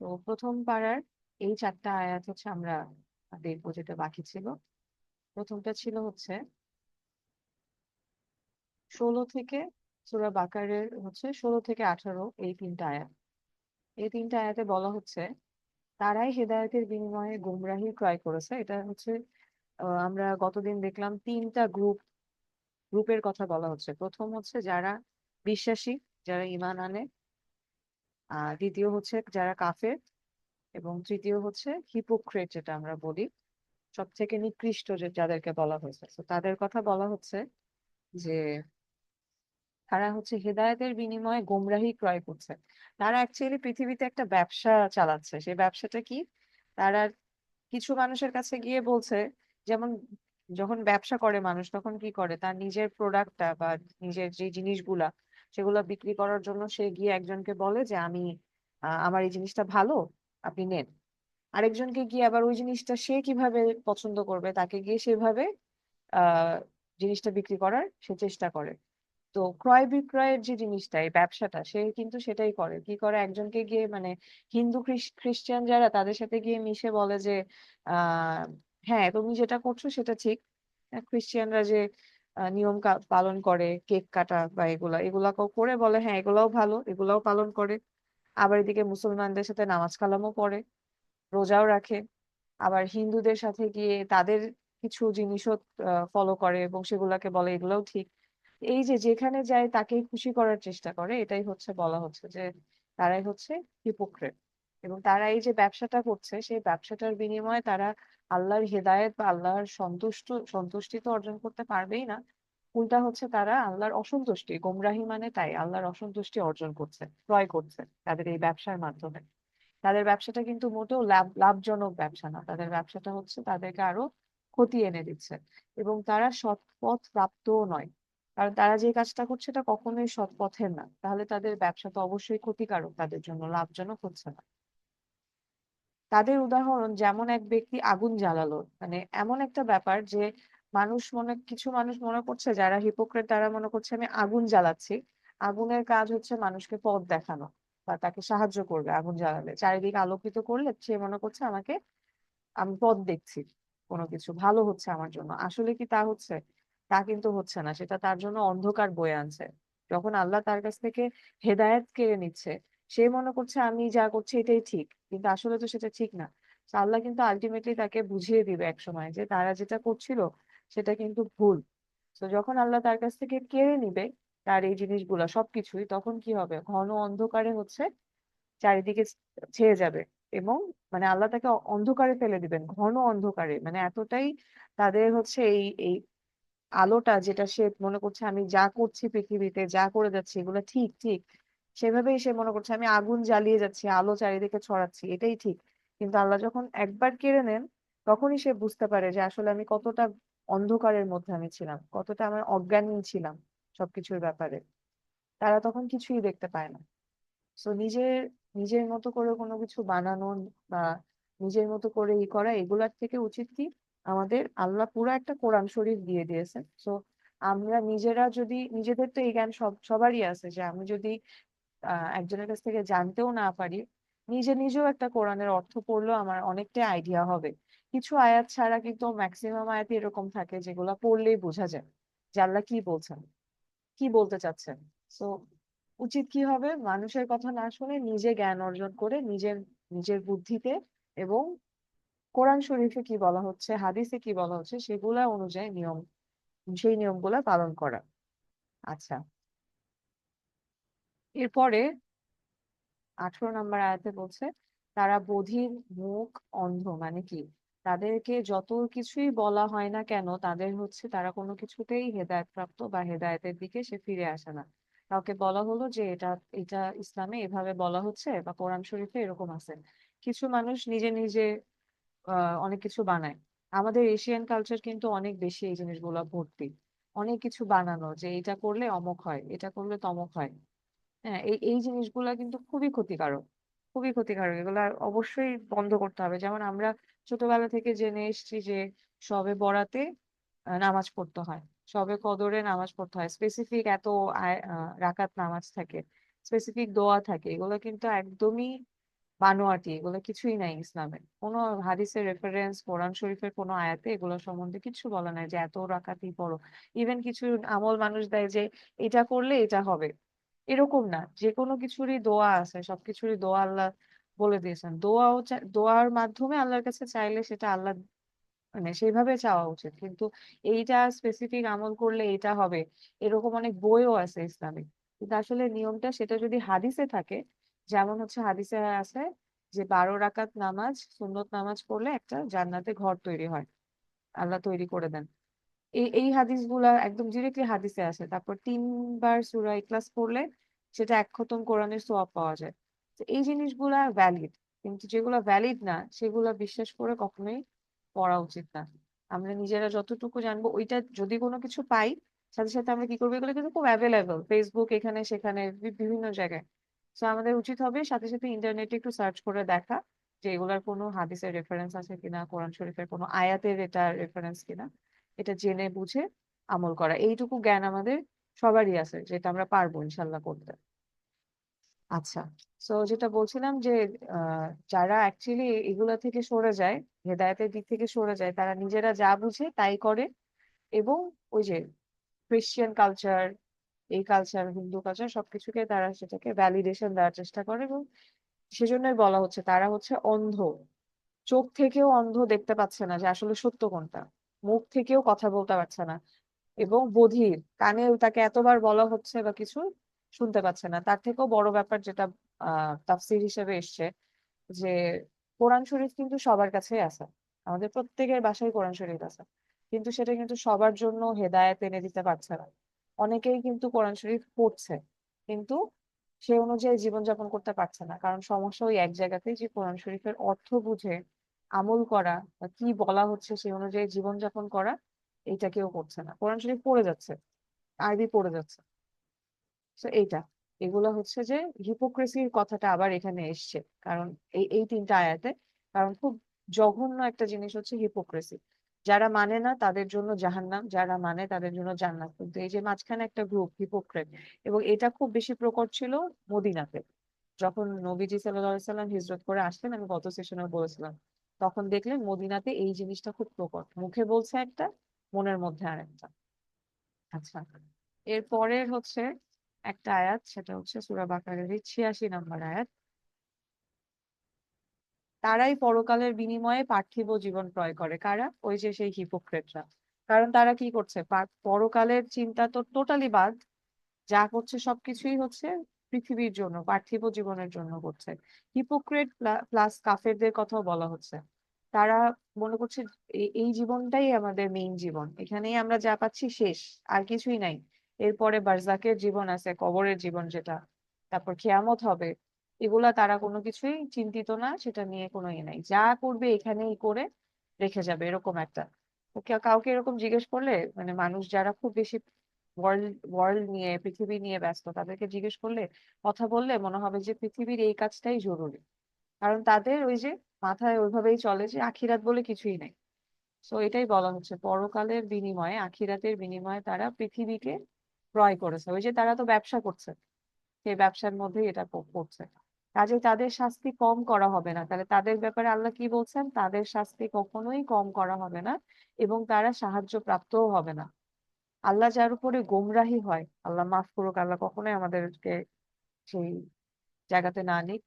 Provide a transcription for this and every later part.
তো প্রথম পাড়ার এই 4টা আয়াত হচ্ছে আমরা দেখবো, যেটা বাকি ছিল। প্রথমটা ছিল হচ্ছে 16 থেকে, সূরা বাকারের হচ্ছে 16 থেকে 18 এই 3টা আয়াত। এই 3টা আয়াতে বলা হচ্ছে তারাই হেদায়েতের বিনিময়ে গুমরাহি ক্রয় করেছে। এটা হচ্ছে আমরা গতদিন দেখলাম 3টা গ্রুপের কথা বলা হচ্ছে। প্রথম হচ্ছে যারা বিশ্বাসী, যারা ঈমান আনে, আর দ্বিতীয় হচ্ছে যারা কাফের, এবং তৃতীয় হচ্ছে হিপোক্রেট, যেটা আমরা বলি সব থেকে নিকৃষ্ট, যাদেরকে বলা হয়েছে। তো তাদের কথা বলা হচ্ছে যে তারা হচ্ছে হেদায়েতের বিনিময়ে গোমরাহি ক্রয় করছে। তারা অ্যাকচুয়ালি পৃথিবীতে একটা ব্যবসা চালাচ্ছে। সেই ব্যবসাটা কি? তারা কিছু মানুষের কাছে গিয়ে বলছে, যেমন যখন ব্যবসা করে মানুষ তখন কি করে, তার নিজের প্রোডাক্টটা বা নিজের যে জিনিসগুলা সেগুলো বিক্রি করার জন্য সে গিয়ে একজনকে বলে যে আমি আমার এই জিনিসটা ভালো, আপনি নেন। আরেকজনকে গিয়ে আবার ওই জিনিসটা সে কিভাবে পছন্দ করবে, তাকে গিয়ে সেভাবে আহ জিনিসটা বিক্রি করার সে চেষ্টা করে। তো ক্রয় বিক্রয়ের যে জিনিসটা, এই ব্যবসাটা, সে কিন্তু সেটাই করে। কি করে, একজনকে গিয়ে মানে হিন্দু খ্রিস্টান যারা, তাদের সাথে গিয়ে মিশে বলে যে আহ হ্যাঁ, তুমি যেটা করছো সেটা ঠিক। খ্রিস্টানরা যে নিয়ম পালন করে, কেক কাটা বা এগুলা এগুলাকেও করে বলে হ্যাঁ এগুলাও ভালো, এগুলাও পালন করে। আবার এদিকে মুসলমানদের সাথে নামাজ কালামও পড়ে, রোজাও রাখে। আবার হিন্দুদের সাথে গিয়ে তাদের কিছু জিনিসও ফলো করে এবং সেগুলাকে বলে এগুলাও ঠিক। এই যে যেখানে যায় তাকেই খুশি করার চেষ্টা করে, এটাই হচ্ছে বলা হচ্ছে যে তারাই হচ্ছে হিপোক্রেট। এবং তারা এই যে ব্যবসাটা করছে, সেই ব্যবসাটার বিনিময়ে তারা আল্লাহর হেদায়েত বা আল্লাহর সন্তুষ্টি তো অর্জন করতে পারবেই না, উল্টা হচ্ছে তারা আল্লাহর অসন্তুষ্টি, গোমরাহি মানে তাই আল্লাহর অসন্তুষ্টি অর্জন করছে, ক্রয় করছে তাদের এই ব্যবসার মাধ্যমে। তাদের ব্যবসাটা কিন্তু মোটেও লাভজনক ব্যবসা না, তাদের ব্যবসাটা হচ্ছে তাদেরকে আরো ক্ষতি এনে দিচ্ছে। এবং তারা সৎ পথ প্রাপ্তও নয়, কারণ তারা যে কাজটা করছে এটা কখনোই সৎ পথের না। তাহলে তাদের ব্যবসা তো অবশ্যই ক্ষতিকারক, তাদের জন্য লাভজনক হচ্ছে না। তাদের উদাহরণ যেমন এক ব্যক্তি আগুন জ্বালালো, মানে এমন একটা ব্যাপার যে কিছু মানুষ মনে করছে, যারা হিপোক্রেট তারা মনে করছে আমি আগুন জ্বালাচ্ছি, আগুনের কাজ হচ্ছে মানুষকে পথ দেখানো বা তাকে সাহায্য করবে। আগুন জ্বালালে, চারিদিকে আলোকিত করলে সে মনে করছে আমাকে, আমি পথ দেখছি, কোনো কিছু ভালো হচ্ছে আমার জন্য। আসলে কি তা হচ্ছে? তা কিন্তু হচ্ছে না, সেটা তার জন্য অন্ধকার বয়ে আনছে। যখন আল্লাহ তার কাছ থেকে হেদায়েত কেড়ে নিচ্ছে, সে মনে করছে আমি যা করছি এটাই ঠিক, কিন্তু আসলে তো সেটা ঠিক না। তো আল্লাহ কিন্তু আলটিমেটলি তাকে বুঝিয়ে দিবে এক সময় যে তারা যেটা করছিল সেটা কিন্তু ভুল। তো যখন আল্লাহ তার কাছ থেকে কেড়ে নিবে তার এই জিনিসগুলা সবকিছুই, তখন কি হবে, ঘন অন্ধকারে হচ্ছে চারিদিকে ছেয়ে যাবে। এবং মানে আল্লাহ তাকে অন্ধকারে ফেলে দিবেন, ঘন অন্ধকারে, মানে এতটাই তাদের হচ্ছে এই এই আলোটা, যেটা সে মনে করছে আমি যা করছি পৃথিবীতে, যা করে যাচ্ছি এগুলো ঠিক ঠিক, সেভাবেই সে মনে করছে আমি আগুন জ্বালিয়ে যাচ্ছি, আলো চারিদিকে ছড়াচ্ছি, এটাই ঠিক। কিন্তু আল্লাহ যখন একবার কেড়ে নেন, তখনই সে বুঝতে পারে যে আসলে আমি কতটা অন্ধকারের মধ্যে আমি ছিলাম, কতটা আমার অজ্ঞানী ছিলাম সবকিছুর ব্যাপারে। তারা তখন কিছুই দেখতে পায় না। সো নিজের নিজের মতো করে কোনো কিছু বানানো বা নিজের মতো করে করা, এগুলার থেকে উচিত কি, আমাদের আল্লাহ পুরো একটা কোরআন শরীফ দিয়ে দিয়েছেন। সো আমরা নিজেরা যদি, নিজেদের তো এই জ্ঞান সবারই আছে, যে আমি যদি একজনের কাছ থেকে জানতেও না পারি, নিজে নিজেও একটা কোরআনের অর্থ পড়লেও আমার অনেকটাই আইডিয়া হবে। কিছু আয়াত ছাড়া কিন্তু ম্যাক্সিমাম আয়াতই এরকম থাকে যেগুলা পড়লেই বোঝা যায় যে আল্লাহ কি বলছেন, কি বলতে চাচ্ছেন। সো উচিত কি হবে, মানুষের কথা না শুনে নিজে জ্ঞান অর্জন করে নিজের নিজের বুদ্ধিতে, এবং কোরআন শরীফে কি বলা হচ্ছে, হাদিসে কি বলা হচ্ছে, সেগুলা অনুযায়ী সেই নিয়মগুলা পালন করা। আচ্ছা, এরপরে 18 নম্বর আয়াতে বলছে তারা বধির, মুখ অন্ধ, মানে কি, তাদেরকে যত কিছুই বলা হয় না কেন, তাদের হচ্ছে তারা কোনো কিছুতেই হেদায়েত প্রাপ্ত বা হেদায়েতের দিকে সে ফিরে আসে না। কাউকে বলা হলো যে এটা এটা ইসলামে এভাবে বলা হচ্ছে বা কোরআন শরীফে এরকম আছে, কিছু মানুষ নিজে নিজে অনেক কিছু বানায়। আমাদের এশিয়ান কালচার কিন্তু অনেক বেশি এই জিনিসগুলো ভর্তি, অনেক কিছু বানানো, যে এটা করলে অমুক হয়, এটা করলে তমুক হয়। হ্যাঁ, এই এই জিনিসগুলা কিন্তু খুবই ক্ষতিকারক, খুবই ক্ষতিকারক। এগুলা অবশ্যই বন্ধ করতে হবে। যেমন আমরা ছোটবেলা থেকে জেনে এসেছি যে শবে বরাতে নামাজ পড়তে হয়, শবে কদরে নামাজ পড়তে হয়, স্পেসিফিক এত রাকাত নামাজ থাকে, স্পেসিফিক দোয়া থাকে। এগুলো কিন্তু একদমই বানোয়াটি, এগুলো কিছুই নাই ইসলামে। কোনো হাদিসের রেফারেন্স, কোরআন শরীফের কোনো আয়াতে এগুলো সম্বন্ধে কিছু বলা নাই যে এত রাকাতই পড়ো। ইভেন কিছু আমল মানুষ দেয় যে এটা করলে এটা হবে, এরকম না। যে কোনো কিছুরই দোয়া আছে, সবকিছুরই দোয়া আল্লাহ বলে দিয়েছেন। দোয়ার মাধ্যমে আল্লাহর কাছে চাইলে সেটা আল্লাহ, মানে সেইভাবে চাওয়া উচিত। কিন্তু এইটা স্পেসিফিক আমল করলে এটা হবে, এরকম অনেক বইও আছে ইসলামিক। কিন্তু আসলে নিয়মটা সেটা যদি হাদিসে থাকে, যেমন হচ্ছে হাদিসে আছে যে 12 রাকাত নামাজ, সুন্নত নামাজ পড়লে একটা জান্নাতে ঘর তৈরি হয়, আল্লাহ তৈরি করে দেন। এই হাদিসগুলা একদম ডিরেক্টলি হাদিসে আছে। তারপর 3 বার সূরা ইখলাস পড়লে সেটা এক খতম কোরআনের সওয়াব পাওয়া যায়। তো এই জিনিসগুলা ভ্যালিড। কিন্তু যেগুলো ভ্যালিড না সেগুলো বিশ্বাস করে কখনোই পড়া উচিত না। আমরা নিজেরা যতটুকু জানবো, ওইটা যদি কোনো কিছু পাই, সাথে সাথে আমরা কি করবো, এগুলো কিন্তু খুব অ্যাভেলেবল ফেসবুক, এখানে সেখানে বিভিন্ন জায়গায়। তো আমাদের উচিত হবে সাথে সাথে ইন্টারনেটে একটু সার্চ করে দেখা যে এগুলার কোনো হাদিসের রেফারেন্স আছে কিনা, কোরআন শরীফের কোনো আয়াতের এটা রেফারেন্স কিনা, এটা জেনে বুঝে আমল করা। এইটুকু জ্ঞান আমাদের সবারই আছে, যেটা আমরা পারবো ইনশাল্লাহ করতে। আচ্ছা, তো যেটা বলছিলাম যে যারা অ্যাকচুয়ালি এগুলা থেকে সরে যায়, হেদায়েতের দিক থেকে সরে যায়, তারা নিজেরা যা বুঝে তাই করে। এবং ওই যে ক্রিশ্চিয়ান কালচার, এই কালচার, হিন্দু কালচার, সবকিছুকে তারা সেটাকে ভ্যালিডেশন দেওয়ার চেষ্টা করে। এবং সেজন্যই বলা হচ্ছে তারা হচ্ছে অন্ধ, চোখ থেকেও অন্ধ, দেখতে পাচ্ছে না যে আসলে সত্য কোনটা, মুখ থেকেও কথা বলতে পারছে না, এবং বধির, কানে তাকে এতবার বলা হচ্ছে বা কিছু শুনতে পাচ্ছে না। তার থেকেও বড় ব্যাপার যেটা তাফসীর হিসেবে এসছে, যে কোরআন শরীফ কিন্তু সবার কাছেই আছে, আমাদের প্রত্যেকের বাসায় কোরআন শরীফ আছে, কিন্তু সেটা কিন্তু সবার জন্য হেদায়েত এনে দিতে পারছে না। অনেকেই কিন্তু কোরআন শরীফ পড়ছে, কিন্তু সে অনুযায়ী জীবনযাপন করতে পারছে না। কারণ সমস্যা ওই এক জায়গাতেই, যে কোরআন শরীফের অর্থ বুঝে আমল করা বা কি বলা হচ্ছে সেই অনুযায়ী জীবনযাপন করা, এটা কেউ করছে না। কোরআন শরীফ পড়ে যাচ্ছে, আরবি পড়ে যাচ্ছে। তো এইটা, এগুলো হচ্ছে যে হিপোক্রেসির কথাটা আবার এখানে এসছে, কারণ এই এই 3টা আয়াতে। কারণ খুব জঘন্য একটা জিনিস হচ্ছে হিপোক্রেসি। যারা মানে না তাদের জন্য জাহান্নাম, যারা মানে তাদের জন্য জান্নাত। কিন্তু এই যে মাঝখানে একটা গ্রুপ হিপোক্রেট, এবং এটা খুব বেশি প্রকট ছিল মদিনাতে। যখন নবীজি সাল্লাল্লাহু আলাইহি সাল্লাম হিজরত করে আসলেন, আমি গত সেশনে বলেছিলাম, তখন দেখলেন মদিনাতে এই জিনিসটা খুব প্রকট, মুখে বলছে একটা, মনের মধ্যে আরেকটা। আচ্ছা, এর পরের হচ্ছে একটা আয়াত, সেটা হচ্ছে সূরা বাকারার 86 নম্বর আয়াত। তারাই পরকালের বিনিময়ে পার্থিব জীবন ক্রয় করে। কারা? ওই যে সেই হিপোক্রেটরা। কারণ তারা কি করছে, পরকালের চিন্তা তো টোটালি বাদ, যা করছে সবকিছুই হচ্ছে পৃথিবীর জন্য, পার্থিব জীবনের জন্য করছে। হিপোক্রেট প্লাস কাফেরদের কথাও বলা হচ্ছে। তারা মনে করছে এই জীবনটাই আমাদের মেইন জীবন, এখানেই আমরা যা পাচ্ছি শেষ, আর কিছুই নাই। এরপরে বারজাকের জীবন আছে, কবরের জীবন যেটা, তারপর কিয়ামত হবে, এগুলা তারা কোনো কিছুই চিন্তিত না, সেটা নিয়ে কোনো ইয়ে নাই। যা করবে এখানেই করে রেখে যাবে, এরকম একটা। তো কাউকে এরকম জিজ্ঞেস করলে, মানে মানুষ যারা খুব বেশি ওয়ার্ল্ড ওয়ার্ল্ড নিয়ে, পৃথিবী নিয়ে ব্যস্ত, তাদেরকে জিজ্ঞেস করলে, কথা বললে মনে হবে যে পৃথিবীর এই কাজটাই জরুরি। কারণ তাদের ওই যে মাথায় ওইভাবেই চলে যে আখিরাত বলে কিছুই নেই। তো এটাই বলা হচ্ছে, পরকালের বিনিময়ে, আখিরাতের বিনিময়ে তারা পৃথিবীকে ক্রয় করেছে। ওই যে তারা তো ব্যবসা করছে, সেই ব্যবসার মধ্যেই এটা পড়ছে। কাজে তাদের শাস্তি কম করা হবে না। তাহলে তাদের ব্যাপারে আল্লাহ কি বলছেন? তাদের শাস্তি কখনোই কম করা হবে না, এবং তারা সাহায্য প্রাপ্তও হবে না। আল্লাহ যার উপরে গোমরাহি হয়, আল্লাহ মাফ করুক, আল্লাহ কখনোই আমাদেরকে সেই জায়গাতে না নিক,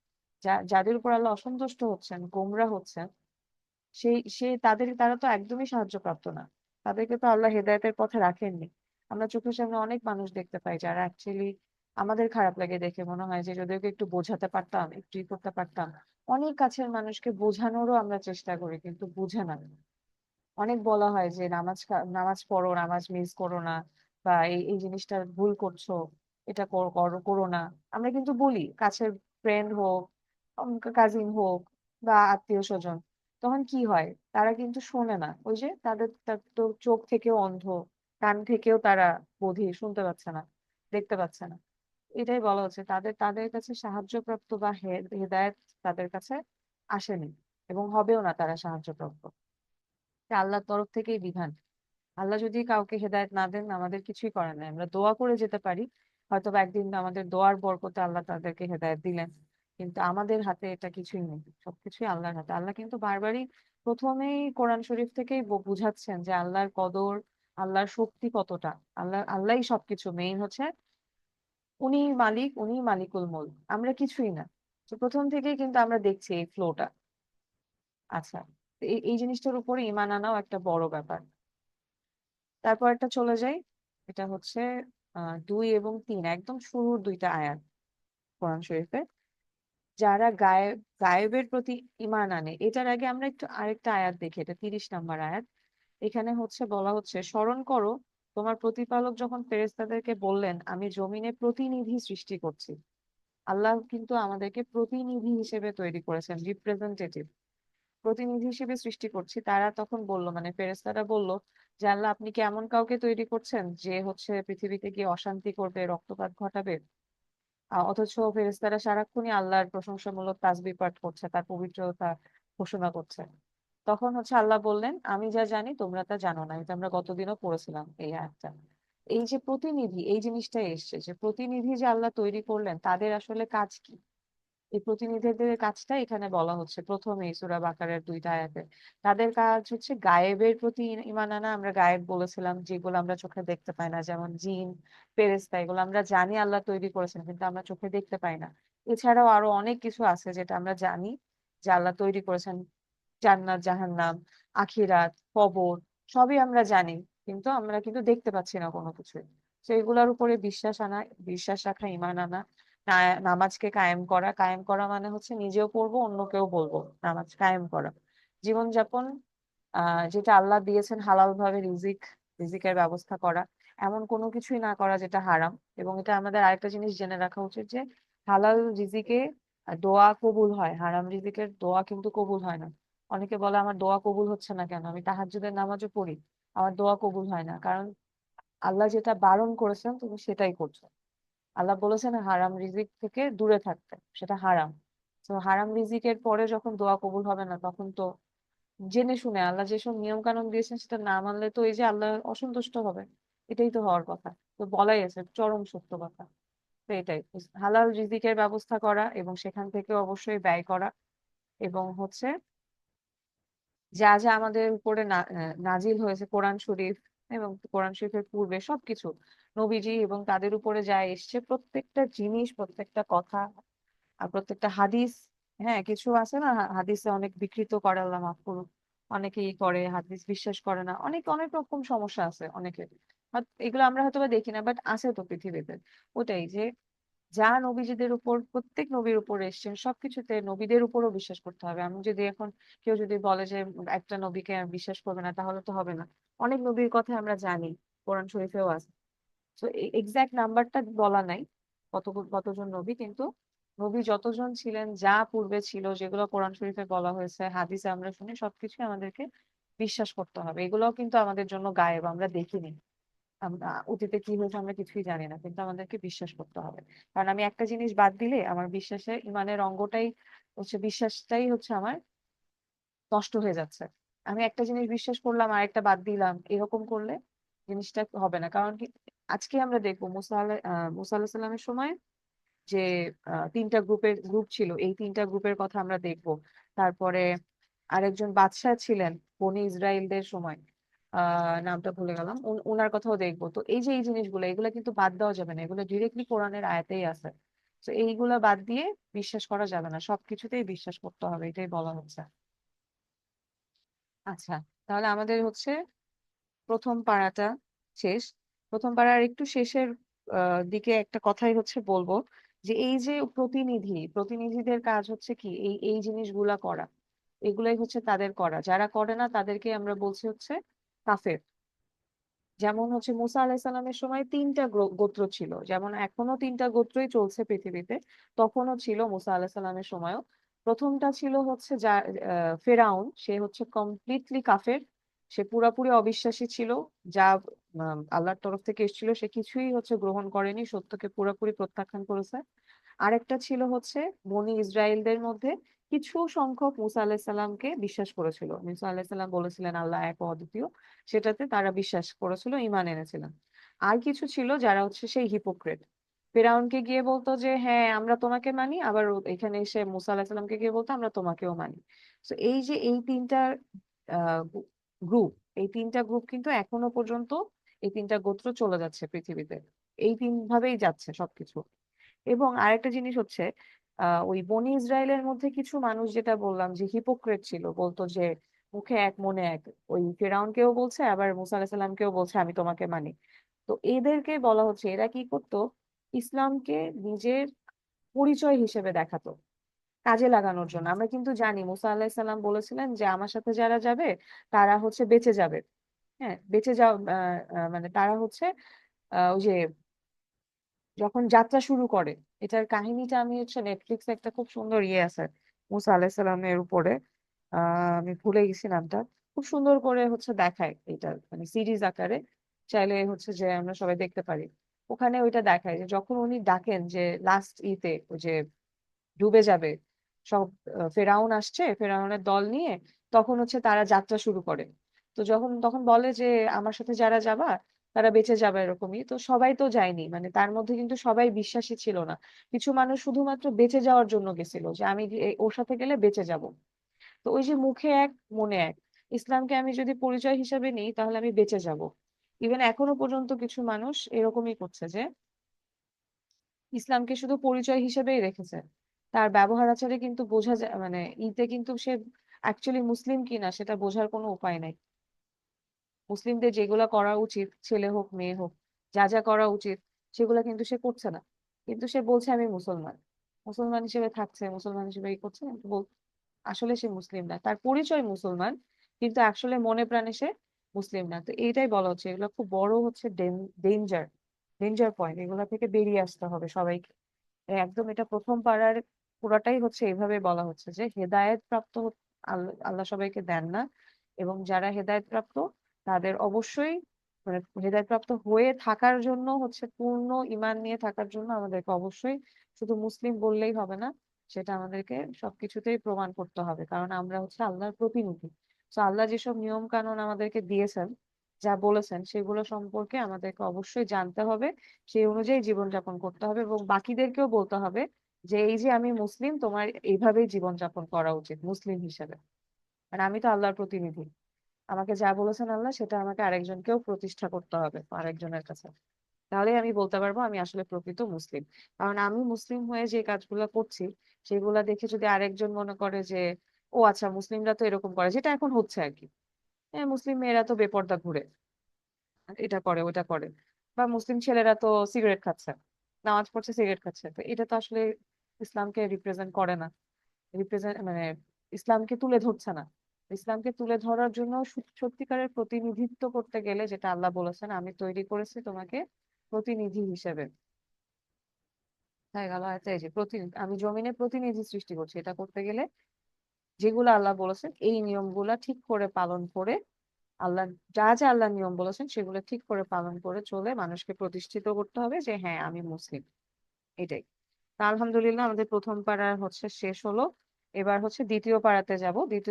যাদের উপর আল্লাহ অসন্তুষ্ট হচ্ছেন, গোমরা হচ্ছেন, তারা তো একদমই সাহায্য প্রাপ্ত না। তাদেরকে তো আল্লাহ হেদায়েতের পথে রাখেননি। আমরা চোখের সামনে অনেক মানুষ দেখতে পাই যারা অ্যাকচুয়ালি আমাদের খারাপ লাগে দেখে, মনে হয় যে যদি ওকে একটু বোঝাতে পারতাম, একটু ই করতে পারতাম। অনেক কাছের মানুষকে বোঝানোরও আমরা চেষ্টা করি, কিন্তু বুঝে না। অনেক বলা হয় যে নামাজ পড়ো, নামাজ মিস করো না, বা এই এই জিনিসটা ভুল করছো, এটা করো করো করো না। আমরা কিন্তু বলি, কাছের ফ্রেন্ড হোক, কাজিন হোক, বা আত্মীয় স্বজন। তখন কি হয়, তারা কিন্তু শোনে না। ওই যে তার তো চোখ থেকেও অন্ধ, কান থেকেও তারা বধির, শুনতে পাচ্ছে না, দেখতে পাচ্ছে না। এটাই বলা হচ্ছে, তাদের তাদের কাছে সাহায্যপ্রাপ্ত বা হেদায়েত তাদের কাছে আসেনি, এবং হবেও না তারা সাহায্যপ্রাপ্ত। এটা আল্লাহর তরফ থেকেই বিধান। আল্লাহ যদি কাউকে হেদায়েত না দেন, আমাদের কিছুই করার নাই। আমরা দোয়া করে যেতে পারি, হয়তো বা একদিন আমাদের দোয়ার বরকতে আল্লাহ তাদেরকে হেদায়েত দিলেন। কিন্তু আমাদের হাতে এটা কিছুই নেই, সবকিছুই আল্লাহর হাতে। আল্লাহ কিন্তু বারবারই প্রথমেই কোরআন শরীফ থেকেই বুঝাচ্ছেন যে আল্লাহর কদর, আল্লাহর শক্তি কতটা। আল্লাহই সবকিছু, মেইন হচ্ছে উনি মালিক, উনি মালিকুল মুলক, আমরা কিছুই না। তো প্রথম থেকেই কিন্তু আমরা দেখছি এই ফ্লোটা। আচ্ছা, তো এই জিনিসটার উপরে ঈমান আনাও একটা বড় ব্যাপার। তারপর একটা চলে যাই, এটা হচ্ছে 2 এবং 3, একদম শুরুর 2টা আয়াত কোরআন শরীফে। যারা গায়েবের প্রতি ঈমান আনে, এটার আগে আমরা একটু আরেকটা আয়াত দেখি, এটা 30 নম্বর আয়াত। এখানে হচ্ছে বলা হচ্ছে, স্মরণ করো তোমার প্রতিপালক যখন ফেরেশতাদেরকে বললেন, আমি জমিনে প্রতিনিধি সৃষ্টি করছি। আল্লাহ কিন্তু আমাদেরকে প্রতিনিধি হিসেবে তৈরি করেছেন, রিপ্রেজেন্টেটিভ। প্রতিনিধি হিসেবে সৃষ্টি করছি। তারা তখন বলল, মানে ফেরেশতারা বলল যে আল্লাহ, আপনি কি এমন কাউকে তৈরি করছেন যে হচ্ছে পৃথিবীতে গিয়ে অশান্তি করবে, রক্তপাত ঘটাবে? অথচ ফেরেশতারা সারাক্ষণই আল্লাহর প্রশংসামূলক তাসবিহ পাঠ করছে, তার পবিত্রতা ঘোষণা করছে। তখন হচ্ছে আল্লাহ বললেন, আমি যা জানি তোমরা তা জানো না। এটা আমরা গতদিনও পড়েছিলাম এই আয়াতটা। এই যে প্রতিনিধি, এই জিনিসটাই এসছে যে প্রতিনিধি যে আল্লাহ তৈরি করলেন, তাদের আসলে কাজ কি? এই প্রতিনিধিদের কাজটা এখানে বলা হচ্ছে প্রথমেই সূরা বাকারার 2টা আয়াতে। তাদের কাজ হচ্ছে গায়েবের প্রতি ঈমান আনা। আমরা গায়েব বলেছিলাম যেগুলো আমরা চোখে দেখতে পাই না, যেমন জিন, ফেরেশতা, এগুলো আমরা জানি আল্লাহ তৈরি করেছেন, কিন্তু আমরা চোখে দেখতে পাই না। এছাড়াও আরো অনেক কিছু আছে যেটা আমরা জানি যে আল্লাহ তৈরি করেছেন, জান্নাত, জাহান্নাম, আখিরাত, কবর, সবই আমরা জানি, কিন্তু আমরা কিন্তু দেখতে পাচ্ছি না কোনো কিছুই। তো এগুলোর উপরে বিশ্বাস আনা, বিশ্বাস রাখা, ঈমান আনা। নামাজকে কায়েম করা, কায়েম করা মানে হচ্ছে নিজেও পড়বো, অন্যকেও বলবো। নামাজ কায়েম করা, জীবনযাপন যেটা আল্লাহ দিয়েছেন হালাল ভাবে, রিজিকের ব্যবস্থা করা, এমন কোনো কিছুই না করা যেটা হারাম। এবং এটা আমাদের আরেকটা জিনিস জেনে রাখা উচিত যে হালাল রিজিকে দোয়া কবুল হয়, হারাম রিজিকের দোয়া কিন্তু কবুল হয় না। অনেকে বলে, আমার দোয়া কবুল হচ্ছে না কেন? আমি তাহাজ্জুদের নামাজও পড়ি, আমার দোয়া কবুল হয় না। কারণ আল্লাহ যেটা বারণ করেছেন তুমি সেটাই করছো। আল্লাহ বলেছেন হারাম রিজিক থেকে দূরে থাকতে, সেটা হারাম। তো হারাম রিজিকের পরে যখন দোয়া কবুল হবে না, তখন তো জেনে শুনে আল্লাহ যেসব নিয়ম কানুন দিয়েছেন সেটা না মানলে তো এই যে আল্লাহ অসন্তুষ্ট হবে, এটাই তো হওয়ার কথা। তো বলাই আছে, চরম সত্য কথা। তো এটাই হালাল রিজিকের ব্যবস্থা করা, এবং সেখান থেকে অবশ্যই ব্যয় করা। এবং হচ্ছে যা যা আমাদের উপরে নাজিল হয়েছে, কোরআন শরীফ এবং কোরআন শরীফের পূর্বে সবকিছু, নবীজি এবং তাদের উপরে যা এসছে, প্রত্যেকটা জিনিস, প্রত্যেকটা কথা, আর প্রত্যেকটা হাদিস। হ্যাঁ, কিছু আছে না, হাদিসে অনেক বিকৃত করে, আল্লাহ মাফ করুন, অনেকেই করে, হাদিস বিশ্বাস করে না, অনেক অনেক রকম সমস্যা আছে অনেকের। এগুলো আমরা হয়তো বা দেখি না, বাট আছে তো পৃথিবীতে। ওটাই যে যা নবীজিদের উপর, প্রত্যেক নবীর উপর এসেছেন, সবকিছুতে নবীদের উপরও বিশ্বাস করতে হবে। আমি যদি এখন, কেউ যদি বলে যে একটা নবীকে আমি বিশ্বাস করবে না, তাহলে তো হবে না। অনেক নবীর কথা আমরা জানি, কোরআন শরীফেও আছে। তো এক্সাক্ট নাম্বারটা বলা নাই কতজন নবী, কিন্তু নবী যতজন ছিলেন, যা পূর্বে ছিল, যেগুলো কোরআন শরীফে বলা হয়েছে, হাদিসে আমরা শুনি, সবকিছু আমাদেরকে বিশ্বাস করতে হবে। এগুলোও কিন্তু আমাদের জন্য গায়েব, আমরা দেখিনি। আমরা অতীতে কি হয়েছে আমরা কিছুই জানি না, কিন্তু আমাদেরকে বিশ্বাস করতে হবে। কারণ আমি একটা জিনিস বাদ দিলে আমার বিশ্বাসে, ইমানের অঙ্গটাই হচ্ছে, বিশ্বাসটাই হচ্ছে আমার নষ্ট হয়ে যাচ্ছে। আমি একটা জিনিস বিশ্বাস করলাম, আরেকটা বাদ দিলাম, এরকম করলে জিনিসটা হবে না। কারণ কি, আজকে আমরা দেখবো মুসা আলাহিসাল্লামের সাল্লামের সময় যে 3টা গ্রুপ ছিল, এই 3টা গ্রুপের কথা আমরা দেখবো। তারপরে আরেকজন বাদশাহ ছিলেন বনি ইসরায়েলদের সময়, নামটা ভুলে গেলাম, ওনার কথাও দেখবো। তো এই যে এই জিনিসগুলো, এগুলো কিন্তু বাদ দেওয়া যাবে না, এগুলো ডিরেক্টলি কোরআনের আয়াতেই আছে। তো এইগুলা বাদ দিয়ে বিশ্বাস করা যাবে না, সবকিছুতেই বিশ্বাস করতে হবে, এটাই বলা হচ্ছে। আচ্ছা, তাহলে আমাদের হচ্ছে প্রথম পাড়াটা শেষ। প্রথম পাড়ার একটু শেষের দিকে একটা কথাই হচ্ছে বলবো, যে এই যে প্রতিনিধিদের কাজ হচ্ছে কি, এই এই জিনিসগুলা করা, এগুলাই হচ্ছে তাদের করা। যারা করে না তাদেরকে আমরা বলছি হচ্ছে কাফের। যেমন হচ্ছে মুসা আলাহিসাল্লামের সময় 3টা গোত্র ছিল, যেমন এখনো 3টা গোত্রই চলছে পৃথিবীতে, তখনও ছিল মুসা আলাহিসাল্লামের সময়ও। প্রথমটা ছিল হচ্ছে যা ফেরাউন, সে হচ্ছে কমপ্লিটলি কাফের। সে পুরাপুরি অবিশ্বাসী ছিল, যা আল্লাহর তরফ থেকে এসেছিল সে কিছুই হচ্ছে গ্রহণ করেনি, সত্যকে পুরোপুরি প্রত্যাখ্যান করেছে। আরেকটা ছিল হচ্ছে বনি ইসরায়েলদের মধ্যে কিছু সংখ্যক মুসা আলাহিসাল্লামকে বিশ্বাস করেছিল। মুসা আলাহিসাল্লাম বলেছিলেন আল্লাহ এক ও অদ্বিতীয়, সেটাতে তারা বিশ্বাস করেছিল, ঈমান এনেছিলেন। আর কিছু ছিল যারা হচ্ছে সেই হিপোক্রেট, ফেরাউনকে গিয়ে বলতো যে হ্যাঁ আমরা তোমাকে মানি, আবার এখানে এসে মুসা আলাহিসাল্লামকে গিয়ে বলতো আমরা তোমাকেও মানি। তো এই যে এই তিনটা গ্রুপ, এই তিনটা গ্রুপ কিন্তু এখনো পর্যন্ত এই তিনটা গোত্র চলে যাচ্ছে পৃথিবীতে, এই তিন ভাবেই যাচ্ছে সবকিছু। এবং আরেকটা জিনিস হচ্ছে ওই বনি ইসরায়েলের মধ্যে কিছু মানুষ, যেটা বললাম যে হিপোক্রেট ছিল, বলতো যে মুখে এক মনে এক, ওই ফেরাউনকেও বলছে আবার মুসা আলাহিসাল্লামকেও বলছে আমি তোমাকে মানি। তো এদেরকে বলা হচ্ছে এরা কি করতো, ইসলামকে নিজের পরিচয় হিসেবে দেখাতো কাজে লাগানোর জন্য। আমরা কিন্তু জানি মুসা আলাহিসাল্লাম বলেছিলেন যে আমার সাথে যারা যাবে তারা হচ্ছে বেঁচে যাবে। হ্যাঁ, বেঁচে যাও মানে তারা হচ্ছে ওই যে যখন যাত্রা শুরু করে, এটার কাহিনীটা আমি হচ্ছে নেটফ্লিক্সে একটা খুব সুন্দর ইয়ে আছে মুসা আলাহিসাল্লামের উপরে, আমি ভুলে গেছি নামটা। খুব সুন্দর করে হচ্ছে দেখায় এটা, মানে সিরিজ আকারে, চাইলে হচ্ছে যে আমরা সবাই দেখতে পারি। ওখানে ওইটা দেখায় যে যখন উনি ডাকেন যে লাস্ট ইতে ওই যে ডুবে যাবে সব, ফেরাউন আসছে ফেরাউনের দল নিয়ে, তখন হচ্ছে তারা যাত্রা শুরু করে। তো তখন বলে যে আমার সাথে যারা যাবা তারা বেঁচে যাবে, এরকমই। তো সবাই তো যায়নি, মানে তার মধ্যে কিন্তু সবাই বিশ্বাসী ছিল না। কিছু মানুষ শুধুমাত্র বেঁচে যাওয়ার জন্য গেছিল, যে আমি ওর সাথে গেলে বেঁচে যাব। তো ওই যে মুখে এক মনে এক, ইসলামকে আমি যদি পরিচয় হিসাবে নিই তাহলে আমি বেঁচে যাব। ইভেন এখনো পর্যন্ত কিছু মানুষ এরকমই করছে, যে ইসলামকে শুধু পরিচয় হিসেবেই রেখেছে। তার ব্যবহার আচারে কিন্তু বোঝা যায়, মানে ইতে কিন্তু সে অ্যাকচুয়ালি মুসলিম কিনা সেটা বোঝার কোনো উপায় নাই। মুসলিমদের যেগুলা করা উচিত, ছেলে হোক মেয়ে হোক, যা যা করা উচিত সেগুলা কিন্তু সে করছে না। কিন্তু সে বলছে আমি মুসলমান, মুসলমান হিসেবে থাকছে, মুসলমান হিসেবে এই করছে, কিন্তু আসলে সে মুসলিম না। তার পরিচয় মুসলমান, কিন্তু আসলে মনে প্রাণে সে মুসলিম না। তো এইটাই বলা হচ্ছে এগুলো খুব বড় হচ্ছে ডেঞ্জার, ডেঞ্জার পয়েন্ট। এগুলা থেকে বেরিয়ে আসতে হবে সবাইকে। একদম এটা প্রথম পাড়ার পুরাটাই হচ্ছে এইভাবে বলা হচ্ছে যে হেদায়েত প্রাপ্ত আল্লাহ আল্লাহ সবাইকে দেন না। এবং যারা হেদায়েত প্রাপ্ত তাদের অবশ্যই, মানে হেদায়েত প্রাপ্ত হয়ে থাকার জন্য হচ্ছে পূর্ণ ঈমান নিয়ে থাকার জন্য আমাদেরকে অবশ্যই শুধু মুসলিম বললেই হবে না, সেটা আমাদেরকে সবকিছুতেই প্রমাণ করতে হবে, কারণ আমরা হচ্ছে আল্লাহর প্রতিনিধি। তো আল্লাহ যেসব নিয়ম কানুন আমাদেরকে দিয়েছেন, যা বলেছেন সেগুলো সম্পর্কে আমাদেরকে অবশ্যই জানতে হবে, সেই অনুযায়ী জীবনযাপন করতে হবে, এবং বাকিদেরকেও বলতে হবে যে এই যে আমি মুসলিম, তোমার এইভাবেই জীবনযাপন করা উচিত মুসলিম হিসেবে। মানে আমি তো আল্লাহর প্রতিনিধি, আমাকে যা বলেছেন আল্লাহ সেটা আমাকে আরেকজনকেও প্রতিষ্ঠা করতে হবে আরেকজনের কাছে। তাহলে আমি বলতে পারবো আমি আসলে প্রকৃত মুসলিম। কারণ আমি মুসলিম হয়ে যে কাজগুলো করছি সেগুলা দেখে যদি আরেকজন মনে করে যে ও আচ্ছা মুসলিমরা তো এরকম করে, যেটা এখন হচ্ছে আর কি, হ্যাঁ মুসলিম মেয়েরা তো বেপর্দা ঘুরে, এটা করে ওটা করে, বা মুসলিম ছেলেরা তো সিগারেট খাচ্ছে, নামাজ পড়ছে সিগারেট খাচ্ছে, তো এটা তো আসলে ইসলামকে রিপ্রেজেন্ট করে না, রিপ্রেজেন্ট মানে ইসলামকে তুলে ধরছে না। ইসলামকে তুলে ধরার জন্য সত্যিকারের প্রতিনিধিত্ব করতে গেলে, যেটা আল্লাহ বলেছেন আমি তৈরি করেছি তোমাকে প্রতিনিধি হিসেবে, হ্যাঁ গেল আয়তে, এই যে আমি জমিনে প্রতিনিধি সৃষ্টি করছি, এটা করতে গেলে যেগুলো আল্লাহ বলেছেন এই নিয়মগুলা ঠিক করে পালন করে, আল্লাহ যা যা আল্লাহ নিয়ম বলেছেন সেগুলো ঠিক করে পালন করে চলে মানুষকে প্রতিষ্ঠিত করতে হবে যে হ্যাঁ আমি মুসলিম। এটাই। তা আলহামদুলিল্লাহ আমাদের প্রথম পাড়া হচ্ছে শেষ হলো। এবার হচ্ছে দ্বিতীয় পাড়াতে যাব। দ্বিতীয়